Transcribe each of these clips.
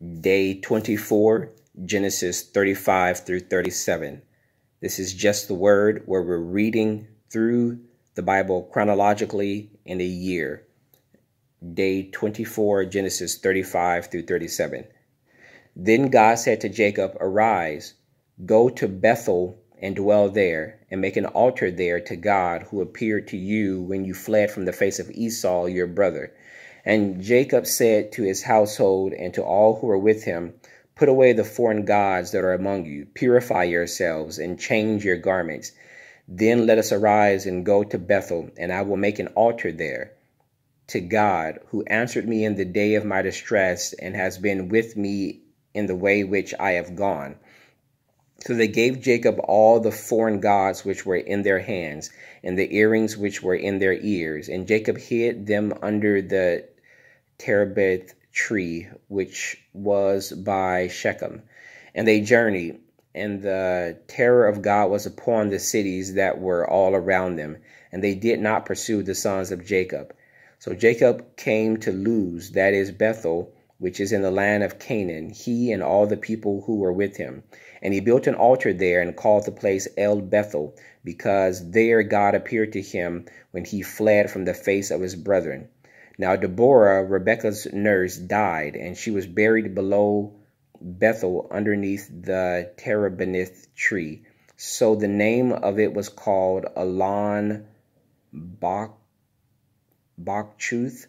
Day 24, Genesis 35 through 37. This is just the word where we're reading through the Bible chronologically in a year. Day 24, Genesis 35 through 37. Then God said to Jacob, "Arise, go to Bethel and dwell there, and make an altar there to God who appeared to you when you fled from the face of Esau your brother." And Jacob said to his household and to all who were with him, "Put away the foreign gods that are among you, purify yourselves, and change your garments. Then let us arise and go to Bethel, and I will make an altar there to God, who answered me in the day of my distress, and has been with me in the way which I have gone." So they gave Jacob all the foreign gods which were in their hands, and the earrings which were in their ears. And Jacob hid them under the terebinth tree, which was by Shechem. And they journeyed, and the terror of God was upon the cities that were all around them, and they did not pursue the sons of Jacob. So Jacob came to Luz, that is Bethel, which is in the land of Canaan, he and all the people who were with him. And he built an altar there and called the place El Bethel, because there God appeared to him when he fled from the face of his brethren. Now Deborah, Rebekah's nurse, died, and she was buried below Bethel underneath the terebinth tree. So the name of it was called Allon Bachuth.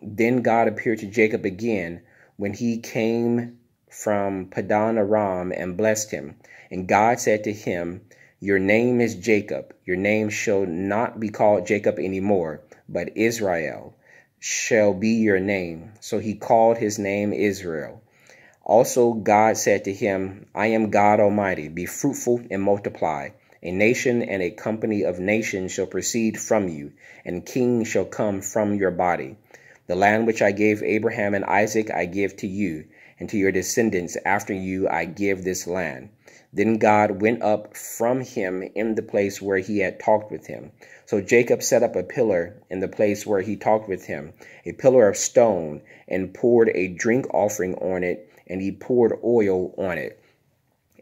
Then God appeared to Jacob again when he came from Padan Aram and blessed him. And God said to him, "Your name is Jacob. Your name shall not be called Jacob anymore, but Israel shall be your name." So he called his name Israel. Also God said to him, "I am God Almighty. Be fruitful and multiply. A nation and a company of nations shall proceed from you, and kings shall come from your body. The land which I gave Abraham and Isaac I give to you, and to your descendants after you I give this land." Then God went up from him in the place where he had talked with him. So Jacob set up a pillar in the place where he talked with him, a pillar of stone, and poured a drink offering on it, and he poured oil on it.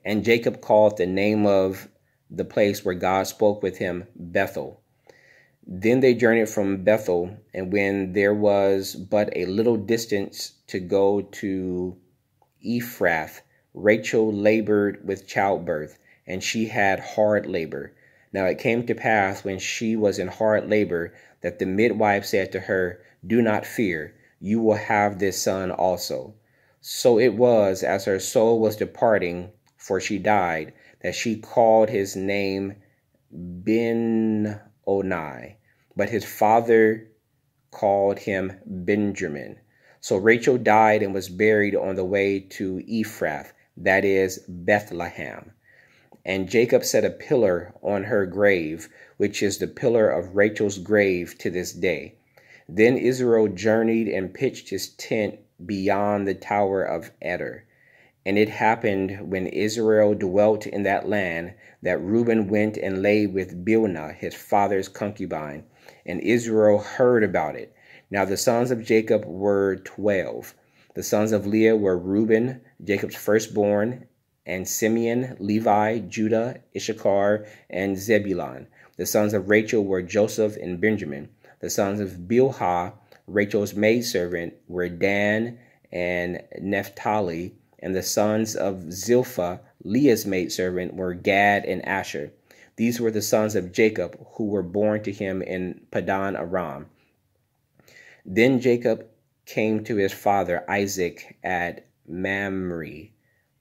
And Jacob called the name of the place where God spoke with him Bethel. Then they journeyed from Bethel, and when there was but a little distance to go to Ephrath, Rachel labored with childbirth, and she had hard labor. Now it came to pass when she was in hard labor that the midwife said to her, "Do not fear, you will have this son also." So it was, as her soul was departing, for she died, that she called his name Ben-Oni, but his father called him Benjamin. So Rachel died and was buried on the way to Ephrath, that is Bethlehem. And Jacob set a pillar on her grave, which is the pillar of Rachel's grave to this day. Then Israel journeyed and pitched his tent beyond the tower of Eder. And it happened when Israel dwelt in that land that Reuben went and lay with Bilhah, his father's concubine, and Israel heard about it. Now the sons of Jacob were 12. The sons of Leah were Reuben, Jacob's firstborn, and Simeon, Levi, Judah, Issachar, and Zebulun. The sons of Rachel were Joseph and Benjamin. The sons of Bilhah, Rachel's maidservant, were Dan and Naphtali. And the sons of Zilpah, Leah's maidservant, were Gad and Asher. These were the sons of Jacob, who were born to him in Padan Aram. Then Jacob came to his father Isaac at Mamre,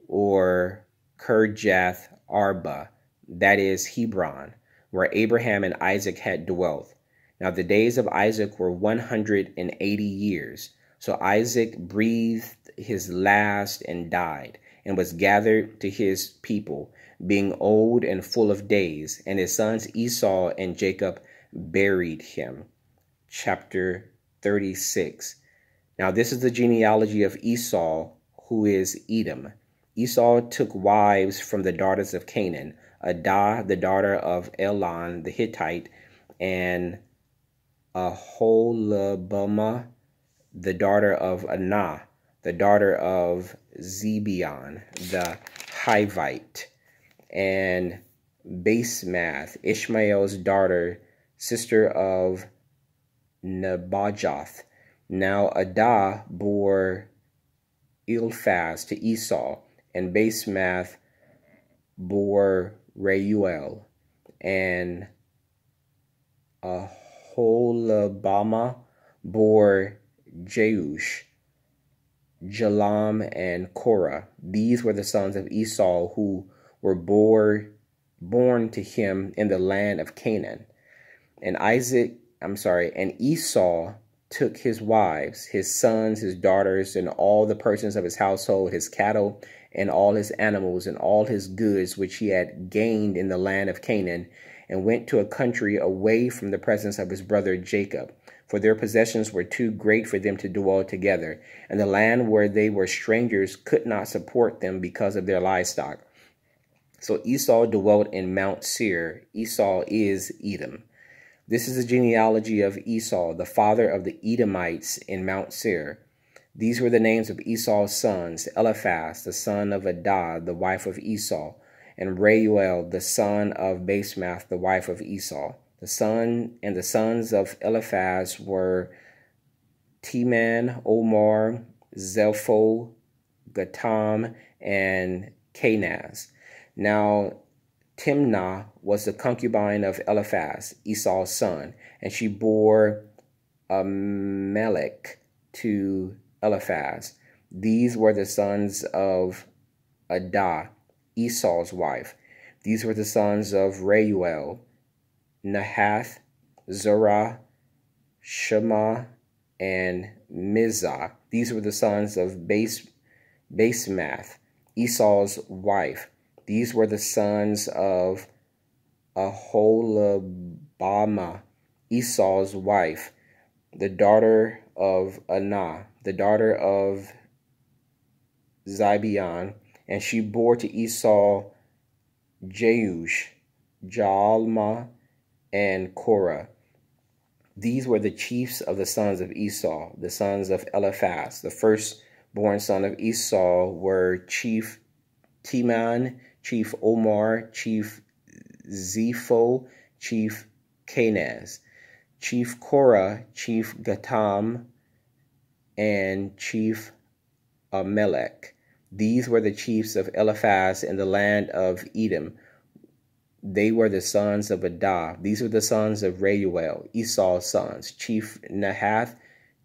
or Kirjath Arba, that is Hebron, where Abraham and Isaac had dwelt. Now the days of Isaac were 180 years. So Isaac breathed his last and died, and was gathered to his people, being old and full of days. And his sons Esau and Jacob buried him. Chapter 36. Now this is the genealogy of Esau, who is Edom. Esau took wives from the daughters of Canaan, Adah, the daughter of Elon the Hittite, and Aholibamah, the daughter of Anah, the daughter of Zebeon the Hivite, and Basemath, Ishmael's daughter, sister of Nebajoth. Now Adah bore Eliphaz to Esau, and Basemath bore Reuel, and Aholabama bore Jeush, Jalam, and Korah. These were the sons of Esau who were born to him in the land of Canaan. And Esau took his wives, his sons, his daughters, and all the persons of his household, his cattle, and all his animals, and all his goods which he had gained in the land of Canaan, and went to a country away from the presence of his brother Jacob. For their possessions were too great for them to dwell together, and the land where they were strangers could not support them because of their livestock. So Esau dwelt in Mount Seir. Esau is Edom. This is the genealogy of Esau, the father of the Edomites in Mount Seir. These were the names of Esau's sons: Eliphaz, the son of Adah, the wife of Esau, and Reuel, the son of Basemath, the wife of Esau. The sons of Eliphaz were Teman, Omar, Zepho, Gatam, and Kenaz. Now Timnah was the concubine of Eliphaz, Esau's son, and she bore Amalek to Eliphaz. These were the sons of Adah, Esau's wife. These were the sons of Reuel: Nahath, Zerah, Shema, and Mizah. These were the sons of Basemath, Esau's wife. These were the sons of Aholabama, Esau's wife, the daughter of Anah, the daughter of Zibeon, and she bore to Esau Jeush, Jalma, and Korah. These were the chiefs of the sons of Esau, the sons of Eliphaz. The firstborn son of Esau were Chief Teman, Chief Omar, Chief Zepho, Chief Kenaz, Chief Korah, Chief Gatam, and Chief Amalek. These were the chiefs of Eliphaz in the land of Edom. They were the sons of Adah. These were the sons of Reuel, Esau's sons: Chief Nahath,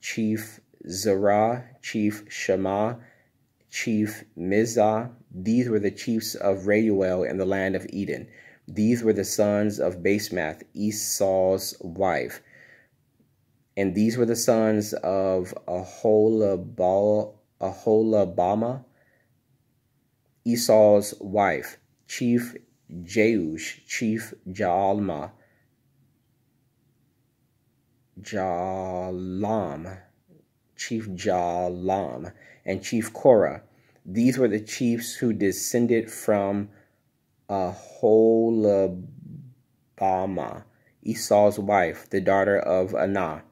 Chief Zerah, Chief Shema, Chief Mizah. These were the chiefs of Reuel in the land of Edom. These were the sons of Basemath, Esau's wife. And these were the sons of Aholabama, Esau's wife: Chief Jeush, Chief Jalam, Chief Jalam, and Chief Korah. These were the chiefs who descended from Aholabama, Esau's wife, the daughter of Anah.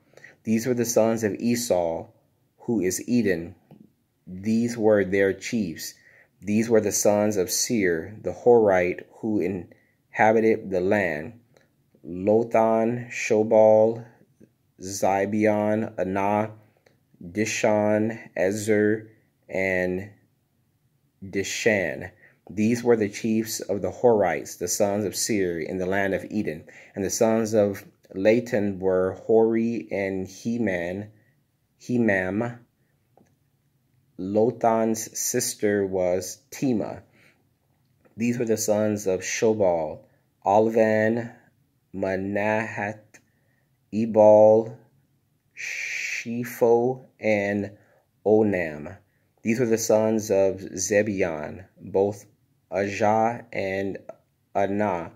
These were the sons of Esau, who is Edom. These were their chiefs. These were the sons of Seir, the Horite, who inhabited the land: Lothan, Shobal, Zibeon, Anah, Dishon, Ezer, and Dishan. These were the chiefs of the Horites, the sons of Seir, in the land of Edom. And the sons of Latan were Hori and Hemam. Lothan's sister was Tema. These were the sons of Shobal: Alvan, Manahath, Ebal, Shepho, and Onam. These were the sons of Zebeon, both Ajah and Anah.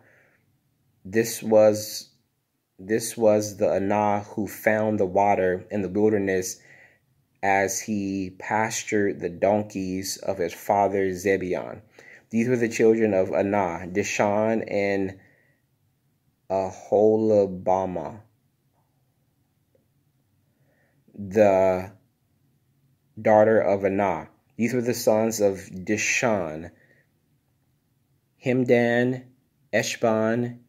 This was the Anah who found the water in the wilderness as he pastured the donkeys of his father Zebeon. These were the children of Anah: Dishon and Aholabama. The daughter of Anah. These were the sons of Dishan: Hemdan, Eshban,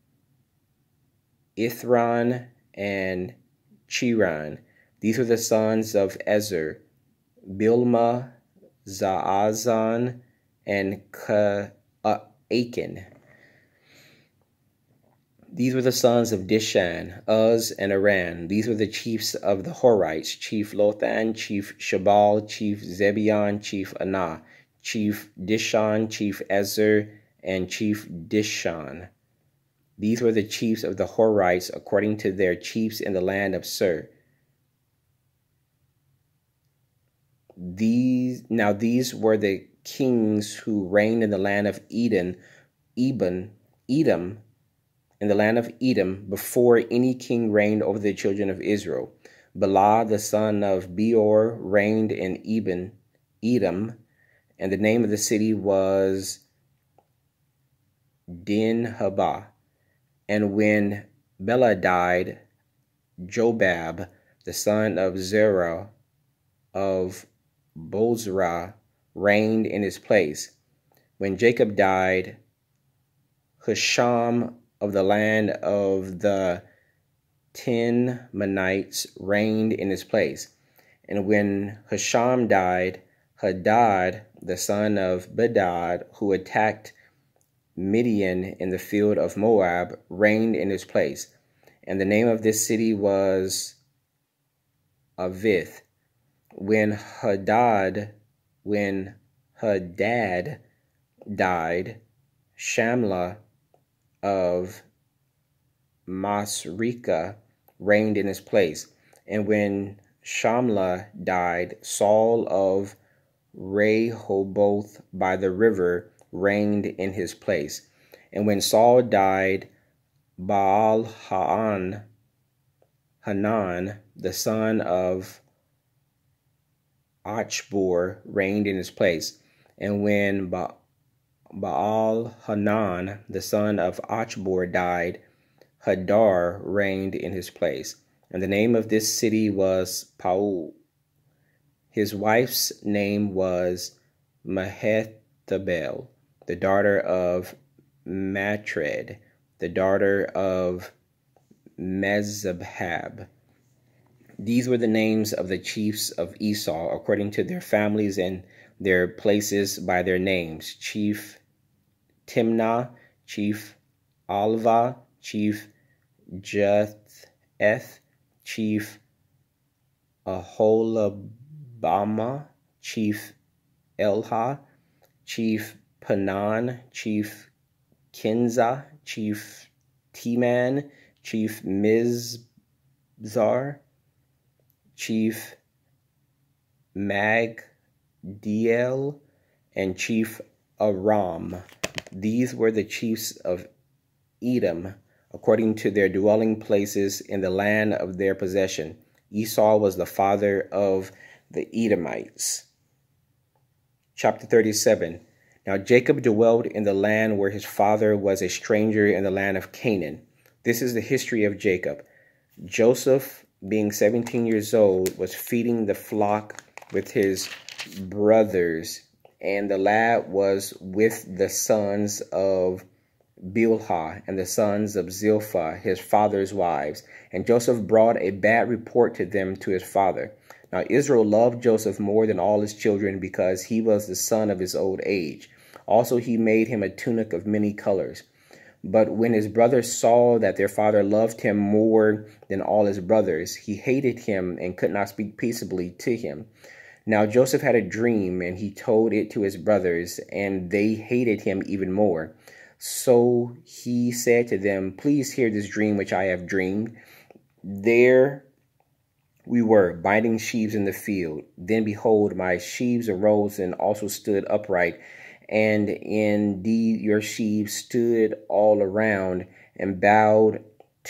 Ithran, and Chiran. These were the sons of Ezer: Bilma, Zaazan, and Achan. These were the sons of Dishan, Uz, and Aran. These were the chiefs of the Horites: Chief Lothan, Chief Shabal, Chief Zebion, Chief Anah, Chief Dishan, Chief Ezer, and Chief Dishan. These were the chiefs of the Horites according to their chiefs in the land of Sur. These were the kings who reigned in the land of Edom, in the land of Edom, before any king reigned over the children of Israel. Bela, the son of Beor, reigned in Edom, and the name of the city was Dinhabah. And when Bela died, Jobab, the son of Zerah of Bozrah, reigned in his place. When Jacob died, Husham of the land of the Tinmanites reigned in his place. And when Husham died, Hadad, the son of Bedad, who attacked Midian in the field of Moab, reigned in his place. And the name of this city was Avith. When Hadad died, Shamla of Masreka reigned in his place. And when Shamla died, Saul of Rehoboth by the river reigned in his place. And when Saul died, Baal-Hanan, the son of Achbor, reigned in his place. And when Baal-Hanan, the son of Achbor, died, Hadar reigned in his place. And the name of this city was Paul. His wife's name was Mehethabel, the daughter of Matred, the daughter of Mezabhab. These were the names of the chiefs of Esau, according to their families and their places by their names: Chief Timnah, Chief Alva, Chief Jetheth, Chief Aholabama, Chief Elha, Chief Panan, Chief Kinza, Chief Teman, Chief Mizar, Chief Magdiel, and Chief Aram. These were the chiefs of Edom, according to their dwelling places in the land of their possession. Esau was the father of the Edomites. Chapter 37. Now Jacob dwelled in the land where his father was a stranger in the land of Canaan. This is the history of Jacob. Joseph, being 17 years old, was feeding the flock with his brothers, and the lad was with the sons of Bilhah and the sons of Zilpah, his father's wives. And Joseph brought a bad report to them to his father. Now Israel loved Joseph more than all his children, because he was the son of his old age. Also he made him a tunic of many colors. But when his brothers saw that their father loved him more than all his brothers, he hated him and could not speak peaceably to him. Now Joseph had a dream, and he told it to his brothers, and they hated him even more. So he said to them, "Please hear this dream which I have dreamed. There we were, binding sheaves in the field. Then behold, my sheaves arose and also stood upright. And indeed your sheaves stood all around and bowed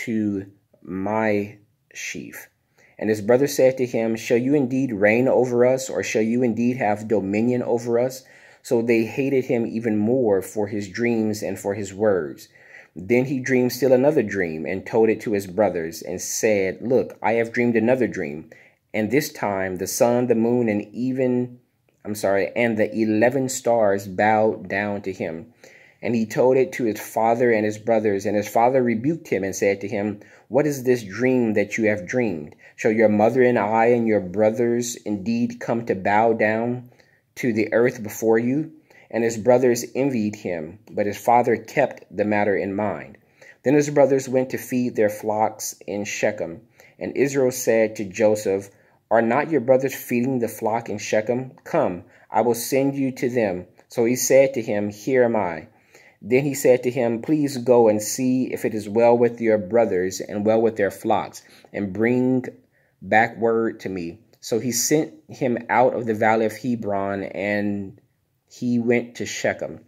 to my sheaf." And his brother said to him, "Shall you indeed reign over us, or shall you indeed have dominion over us?" So they hated him even more for his dreams and for his words. Then he dreamed still another dream, and told it to his brothers, and said, "Look, I have dreamed another dream." And this time the sun, the moon, and the 11 stars bowed down to him. And he told it to his father and his brothers. And his father rebuked him and said to him, "What is this dream that you have dreamed? Shall your mother and I and your brothers indeed come to bow down to the earth before you?" And his brothers envied him, but his father kept the matter in mind. Then his brothers went to feed their flocks in Shechem. And Israel said to Joseph, "Are not your brothers feeding the flock in Shechem? Come, I will send you to them." So he said to him, "Here am I." Then he said to him, "Please go and see if it is well with your brothers and well with their flocks, and bring back word to me." So he sent him out of the valley of Hebron, and he went to Shechem.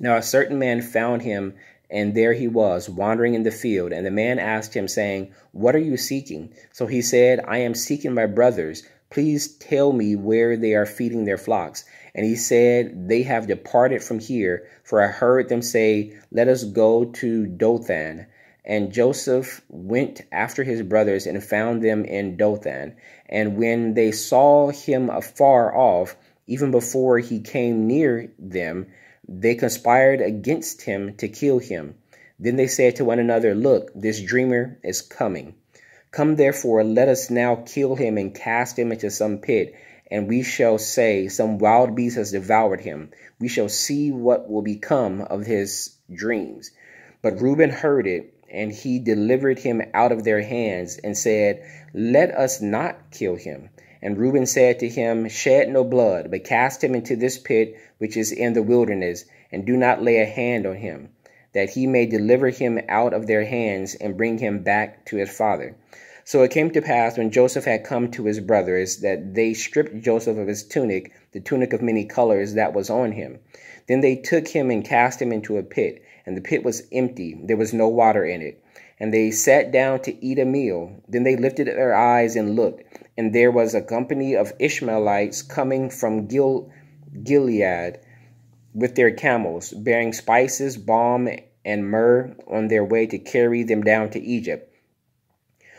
Now a certain man found him, and there he was, wandering in the field. And the man asked him, saying, "What are you seeking?" So he said, "I am seeking my brothers. Please tell me where they are feeding their flocks." And he said, "They have departed from here, for I heard them say, 'Let us go to Dothan.'" And Joseph went after his brothers and found them in Dothan. And when they saw him afar off, even before he came near them, they conspired against him to kill him. Then they said to one another, "Look, this dreamer is coming. Come therefore, let us now kill him and cast him into some pit, and we shall say, 'Some wild beast has devoured him.' We shall see what will become of his dreams." But Reuben heard it, and he delivered him out of their hands and said, "Let us not kill him." And Reuben said to him, "Shed no blood, but cast him into this pit which is in the wilderness, and do not lay a hand on him, that he may deliver him out of their hands and bring him back to his father." So it came to pass, when Joseph had come to his brothers, that they stripped Joseph of his tunic, the tunic of many colors that was on him. Then they took him and cast him into a pit, and the pit was empty, there was no water in it. And they sat down to eat a meal. Then they lifted their eyes and looked, and there was a company of Ishmaelites coming from Gilead with their camels, bearing spices, balm, and myrrh on their way to carry them down to Egypt.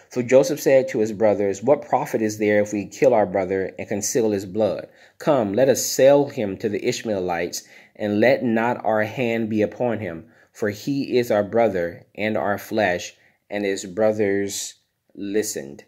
So Joseph said to his brothers, "What profit is there if we kill our brother and conceal his blood? Come, let us sell him to the Ishmaelites, and let not our hand be upon him, for he is our brother and our flesh." And his brothers listened.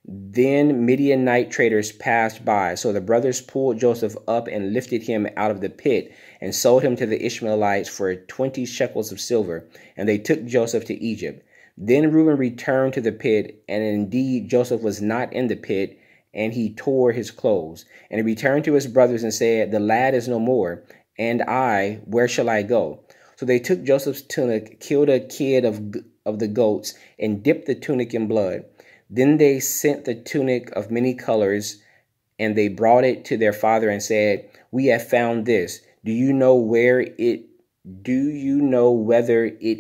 Then Midianite traders passed by. So the brothers pulled Joseph up and lifted him out of the pit and sold him to the Ishmaelites for 20 shekels of silver. And they took Joseph to Egypt. Then Reuben returned to the pit, and indeed Joseph was not in the pit, and he tore his clothes. And he returned to his brothers and said, "The lad is no more, and I, where shall I go?" So they took Joseph's tunic, killed a kid of the goats, and dipped the tunic in blood. Then they sent the tunic of many colors, and they brought it to their father and said, "We have found this. Do you know whether it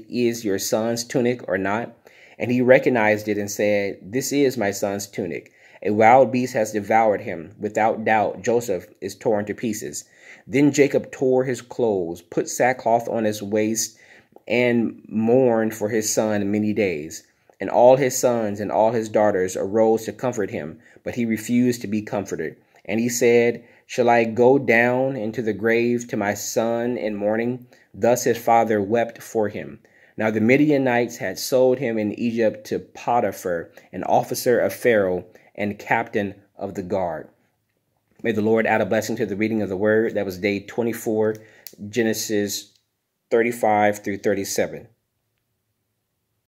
is your son's tunic or not?" And he recognized it and said, "This is my son's tunic. A wild beast has devoured him. Without doubt, Joseph is torn to pieces." Then Jacob tore his clothes, put sackcloth on his waist, and mourned for his son many days. And all his sons and all his daughters arose to comfort him, but he refused to be comforted. And he said, "Shall I go down into the grave to my son in mourning?" Thus his father wept for him. Now the Midianites had sold him in Egypt to Potiphar, an officer of Pharaoh and captain of the guard. May the Lord add a blessing to the reading of the word. That was day 24, Genesis 35 through 37.